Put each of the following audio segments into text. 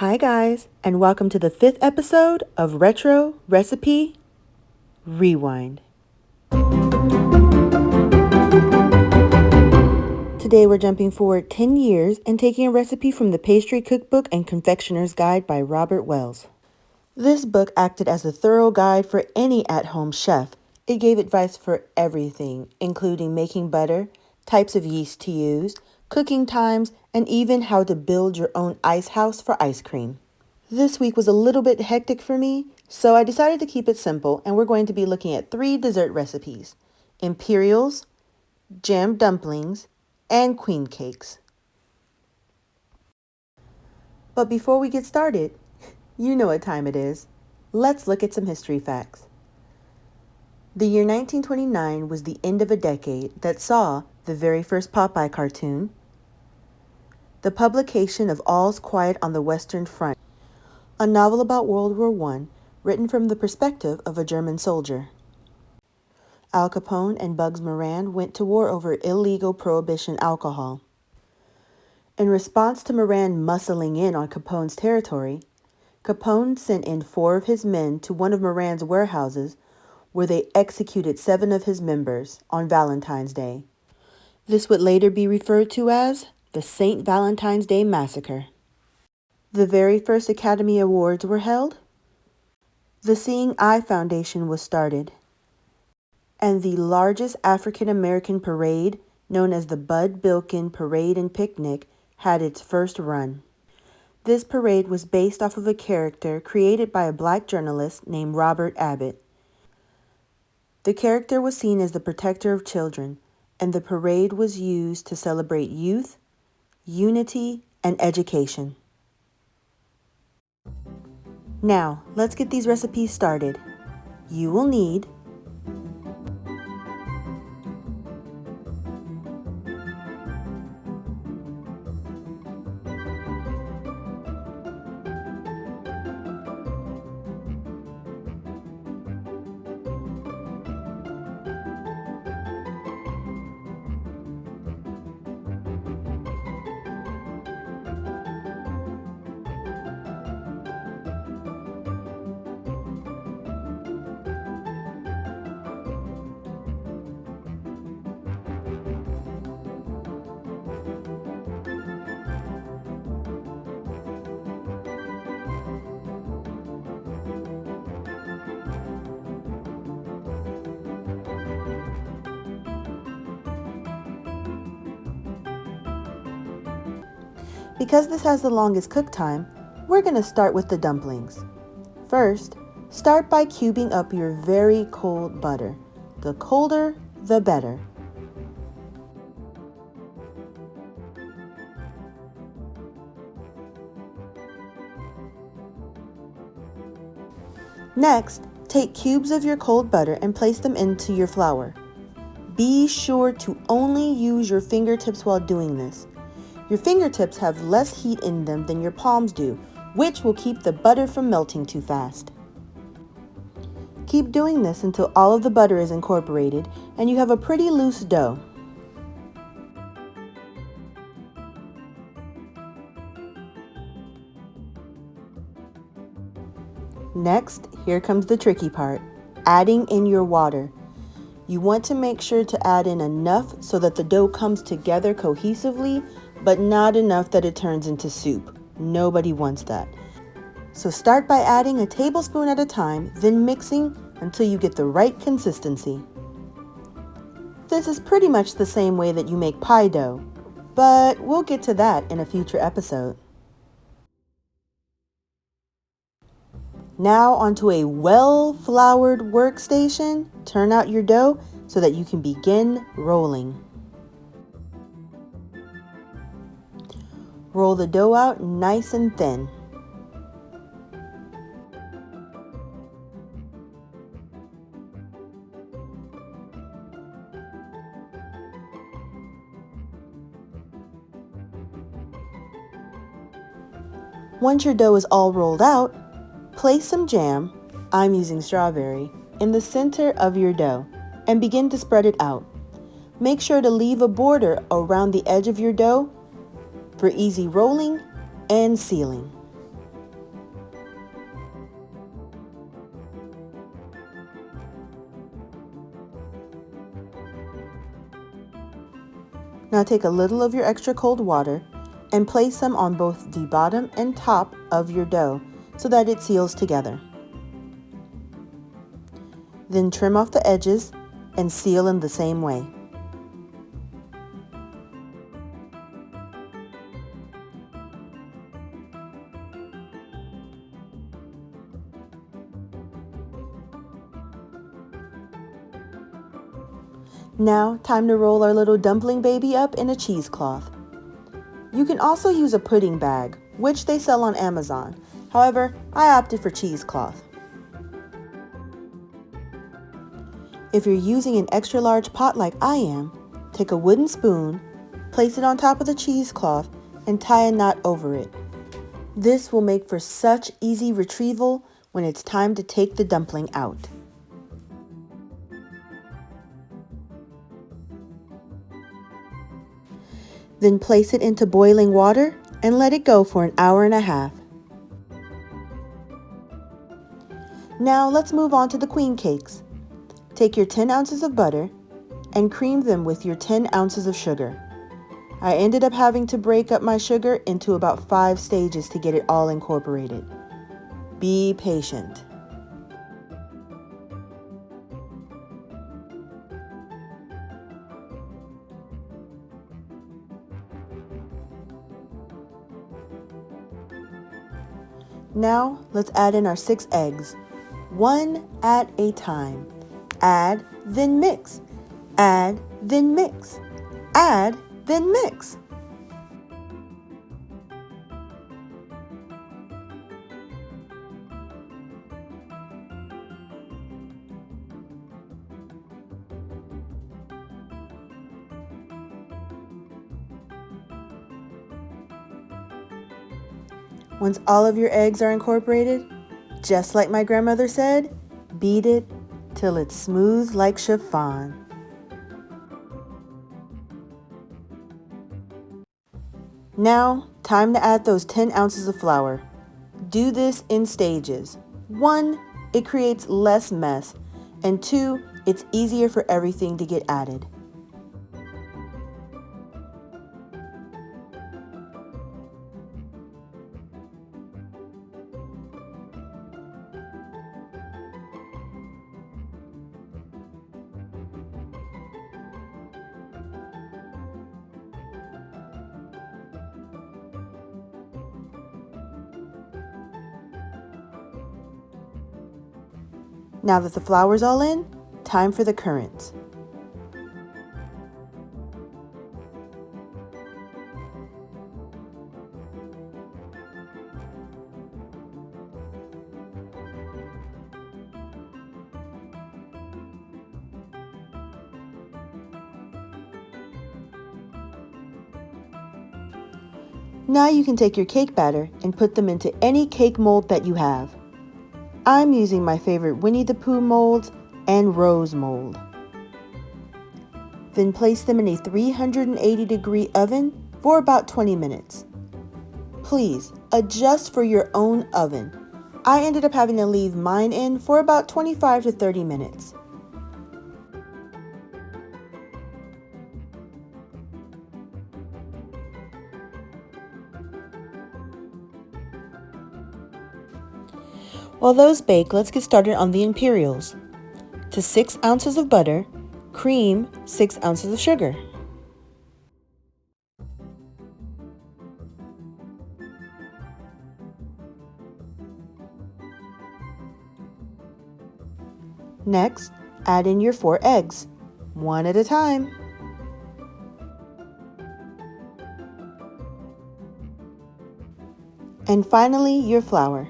Hi guys, and welcome to the 5th episode of Retro Recipe Rewind. Today we're jumping forward 10 years and taking a recipe from the Pastry Cookbook and Confectioner's Guide by Robert Wells. This book acted as a thorough guide for any at-home chef. It gave advice for everything, including making butter, types of yeast to use, cooking times, and even how to build your own ice house for ice cream. This week was a little bit hectic for me, so I decided to keep it simple, and we're going to be looking at 3 dessert recipes: Imperials, jam dumplings, and queen cakes. But before we get started, you know what time it is. Let's look at some history facts. The year 1929 was the end of a decade that saw the very first Popeye cartoon, the publication of All's Quiet on the Western Front, a novel about World War I written from the perspective of a German soldier. Al Capone and Bugs Moran went to war over illegal prohibition alcohol. In response to Moran muscling in on Capone's territory, Capone sent in 4 of his men to one of Moran's warehouses where they executed 7 of his members on Valentine's Day. This would later be referred to as the St. Valentine's Day Massacre. The very first Academy Awards were held. The Seeing Eye Foundation was started. And the largest African American parade, known as the Bud Bilkin Parade and Picnic, had its first run. This parade was based off of a character created by a black journalist named Robert Abbott. The character was seen as the protector of children, and the parade was used to celebrate youth, unity, and education. Now, let's get these recipes started. You will need Because this has the longest cook time, we're going to start with the dumplings. First, start by cubing up your very cold butter. The colder, the better. Next, take cubes of your cold butter and place them into your flour. Be sure to only use your fingertips while doing this. Your fingertips have less heat in them than your palms do, which will keep the butter from melting too fast. Keep doing this until all of the butter is incorporated and you have a pretty loose dough. Next, here comes the tricky part, adding in your water. You want to make sure to add in enough so that the dough comes together cohesively, but not enough that it turns into soup. Nobody wants that. So start by adding a tablespoon at a time, then mixing until you get the right consistency. This is pretty much the same way that you make pie dough, but we'll get to that in a future episode. Now onto a well-floured workstation. Turn out your dough so that you can begin rolling. Roll the dough out nice and thin. Once your dough is all rolled out, place some jam, I'm using strawberry, in the center of your dough and begin to spread it out. Make sure to leave a border around the edge of your dough for easy rolling and sealing. Now take a little of your extra cold water and place some on both the bottom and top of your dough so that it seals together. Then trim off the edges and seal in the same way. Now, time to roll our little dumpling baby up in a cheesecloth. You can also use a pudding bag, which they sell on Amazon. However, I opted for cheesecloth. If you're using an extra large pot like I am, take a wooden spoon, place it on top of the cheesecloth, and tie a knot over it. This will make for such easy retrieval when it's time to take the dumpling out. Then place it into boiling water and let it go for an hour and a half. Now let's move on to the queen cakes. Take your 10 ounces of butter and cream them with your 10 ounces of sugar. I ended up having to break up my sugar into about 5 stages to get it all incorporated. Be patient. Now, let's add in our 6 eggs, one at a time. Add, then mix. Add, then mix. Add, then mix. Once all of your eggs are incorporated, just like my grandmother said, beat it till it's smooth like chiffon. Now, time to add those 10 ounces of flour. Do this in stages. 1, it creates less mess, and 2, it's easier for everything to get added. Now that the flour's all in, time for the currants. Now you can take your cake batter and put them into any cake mold that you have. I'm using my favorite Winnie the Pooh molds and rose mold. Then place them in a 380-degree oven for about 20 minutes. Please adjust for your own oven. I ended up having to leave mine in for about 25 to 30 minutes. While those bake, let's get started on the Imperials. To 6 ounces of butter, cream 6 ounces of sugar. Next, add in your 4 eggs, one at a time. And finally, your flour.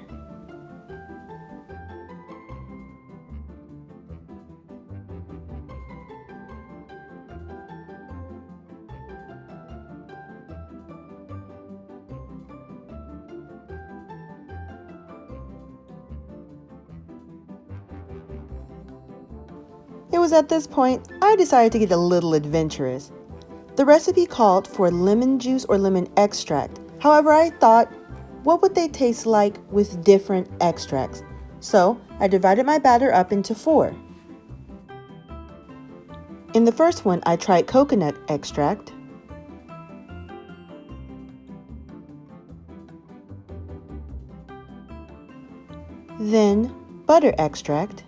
It was at this point I decided to get a little adventurous. The recipe called for lemon juice or lemon extract. However, I thought, what would they taste like with different extracts? So I divided my batter up into 4. In the first one, I tried coconut extract. then butter extract,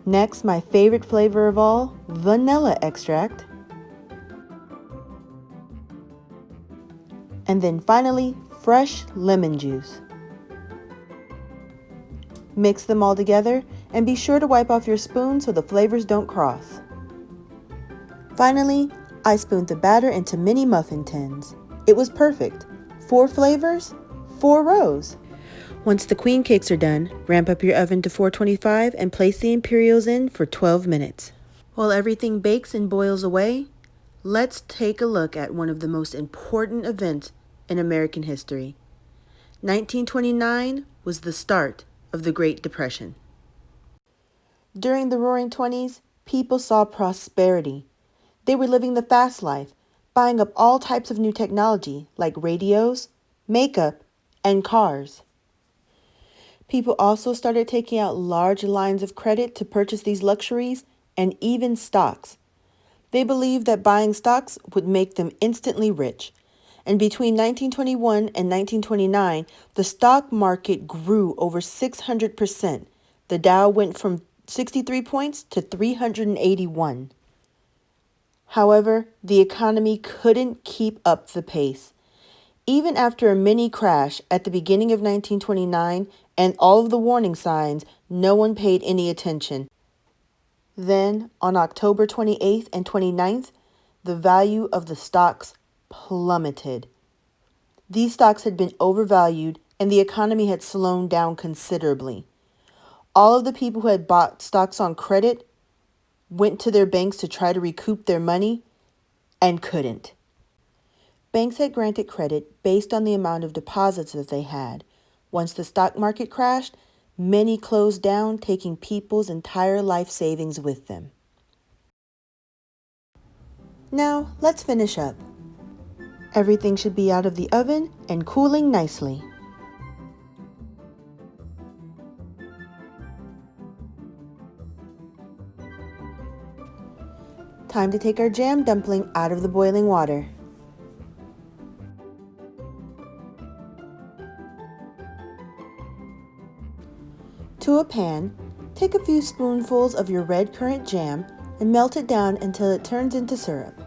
next my favorite flavor of all, vanilla extract, and then finally fresh lemon juice. Mix them all together and be sure to wipe off your spoon so the flavors don't cross. Finally, I spooned the batter into mini muffin tins. It was perfect. 4 flavors, 4 rows. Once the queen cakes are done, ramp up your oven to 425 and place the Imperials in for 12 minutes. While everything bakes and boils away, let's take a look at one of the most important events in American history. 1929 was the start of the Great Depression. During the Roaring '20s, people saw prosperity. They were living the fast life, buying up all types of new technology like radios, makeup, and cars. People also started taking out large lines of credit to purchase these luxuries and even stocks. They believed that buying stocks would make them instantly rich. And between 1921 and 1929, the stock market grew over 600%. The Dow went from 63 points to 381. However, the economy couldn't keep up the pace. Even after a mini crash at the beginning of 1929 and all of the warning signs, no one paid any attention. Then, on October 28th and 29th, the value of the stocks plummeted. These stocks had been overvalued and the economy had slowed down considerably. All of the people who had bought stocks on credit went to their banks to try to recoup their money and couldn't. Banks had granted credit based on the amount of deposits that they had. Once the stock market crashed, many closed down, taking people's entire life savings with them. Now, let's finish up. Everything should be out of the oven and cooling nicely. Time to take our jam dumpling out of the boiling water. To a pan, take a few spoonfuls of your red currant jam and melt it down until it turns into syrup.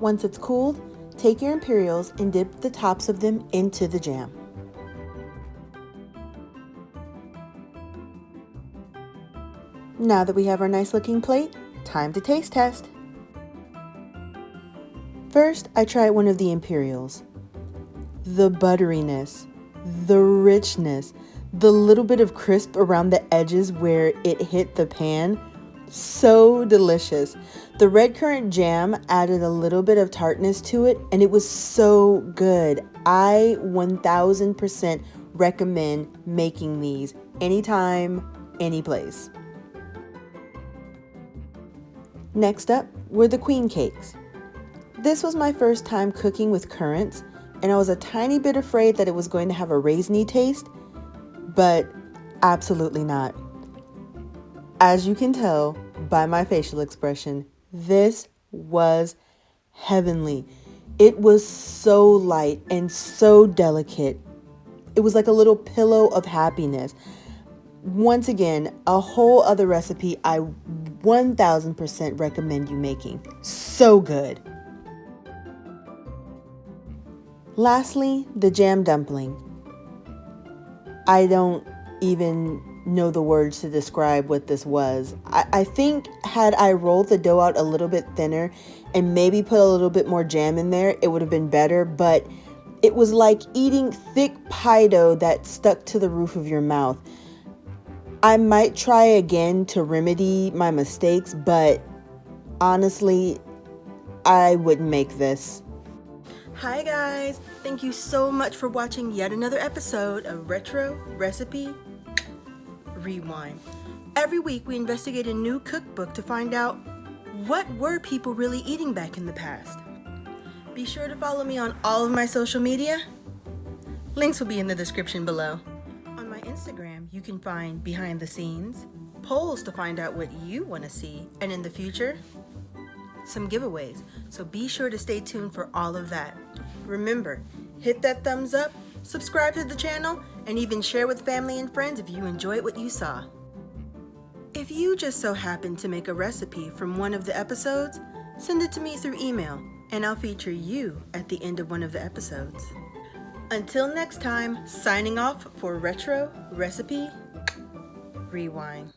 Once it's cooled, take your Imperials and dip the tops of them into the jam. Now that we have our nice looking plate, time to taste test. First, I tried one of the Imperials. The butteriness, the richness, the little bit of crisp around the edges where it hit the pan, so delicious. The red currant jam added a little bit of tartness to it and it was so good. I 1000% recommend making these anytime, any place. Next up were the queen cakes. This was my first time cooking with currants, and I was a tiny bit afraid that it was going to have a raisiny taste, but absolutely not. As you can tell by my facial expression, this was heavenly. It was so light and so delicate. It was like a little pillow of happiness. Once again, a whole other recipe I 1000% recommend you making. So good. Lastly, the jam dumpling. I don't even know the words to describe what this was. I think had I rolled the dough out a little bit thinner and maybe put a little bit more jam in there, it would have been better, but it was like eating thick pie dough that stuck to the roof of your mouth. I might try again to remedy my mistakes, but honestly, I wouldn't make this. Hi guys, thank you so much for watching yet another episode of Retro Recipe Rewind. Every week we investigate a new cookbook to find out what were people really eating back in the past. Be sure to follow me on all of my social media. Links will be in the description below. On my Instagram, you can find behind the scenes, polls to find out what you want to see, and in the future, some giveaways. So be sure to stay tuned for all of that. Remember, hit that thumbs up, subscribe to the channel, and even share with family and friends if you enjoyed what you saw. If you just so happen to make a recipe from one of the episodes, send it to me through email, and I'll feature you at the end of one of the episodes. Until next time, signing off for Retro Recipe Rewind.